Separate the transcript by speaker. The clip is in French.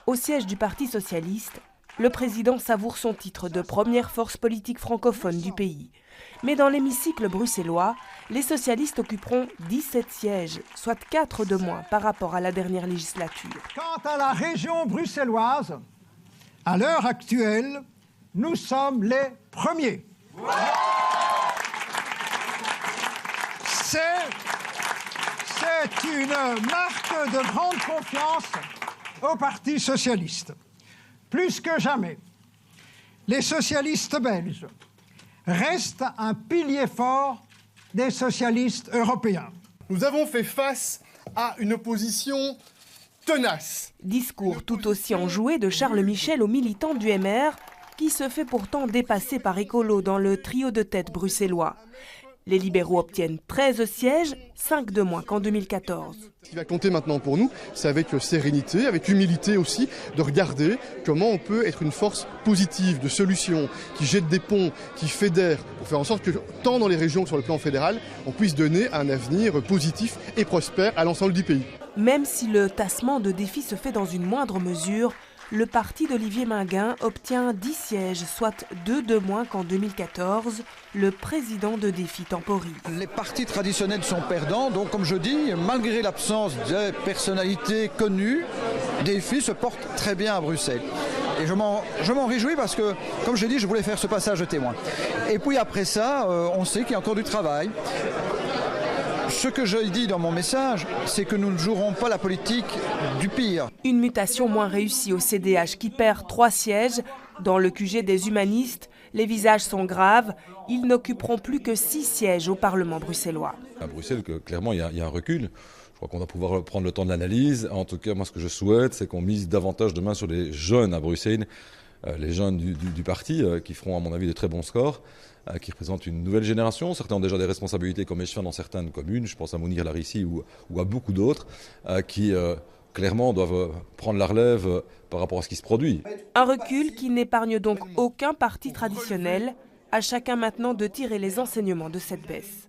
Speaker 1: Au siège du Parti socialiste, le président savoure son titre de première force politique francophone du pays. Mais dans l'hémicycle bruxellois, les socialistes occuperont 17 sièges, soit 4 de moins par rapport à la dernière législature.
Speaker 2: Quant à la région bruxelloise, à l'heure actuelle, nous sommes les premiers. C'est une marque de grande confiance au Parti socialiste. Plus que jamais, les socialistes belges restent un pilier fort des socialistes européens.
Speaker 3: Nous avons fait face à une opposition tenace.
Speaker 1: Discours tout aussi enjoué de Charles Michel aux militants du MR, qui se fait pourtant dépasser par Écolo dans le trio de tête bruxellois. Les libéraux obtiennent 13 sièges, 5 de moins qu'en 2014.
Speaker 3: Ce qui va compter maintenant pour nous, c'est avec sérénité, avec humilité aussi, de regarder comment on peut être une force positive, de solution, qui jette des ponts, qui fédère, pour faire en sorte que, tant dans les régions que sur le plan fédéral, on puisse donner un avenir positif et prospère à l'ensemble du pays.
Speaker 1: Même si le tassement de défis se fait dans une moindre mesure, le parti d'Olivier Minguin obtient 10 sièges, soit 2 de moins qu'en 2014. Le président de Défi temporise.
Speaker 4: Les partis traditionnels sont perdants, donc comme je dis, malgré l'absence de personnalités connues, Défi se porte très bien à Bruxelles. Et je m'en réjouis parce que, comme je l'ai dit, je voulais faire ce passage de témoin. Et puis après ça, on sait qu'il y a encore du travail. Ce que je dis dans mon message, c'est que nous ne jouerons pas la politique du pire.
Speaker 1: Une mutation moins réussie au CDH qui perd 3 sièges. Dans le QG des humanistes, les visages sont graves. Ils n'occuperont plus que 6 sièges au Parlement bruxellois.
Speaker 5: À Bruxelles, clairement, il y a un recul. Je crois qu'on va pouvoir prendre le temps de l'analyse. En tout cas, moi, ce que je souhaite, c'est qu'on mise davantage demain sur les jeunes à Bruxelles, les jeunes du parti, qui feront, à mon avis, de très bons scores, qui représentent une nouvelle génération. Certains ont déjà des responsabilités comme échevins dans certaines communes. Je pense à Mounir Larissi ou à beaucoup d'autres, qui clairement doivent prendre la relève par rapport à ce qui se produit.
Speaker 1: Un recul qui n'épargne donc aucun parti traditionnel. À chacun maintenant de tirer les enseignements de cette baisse.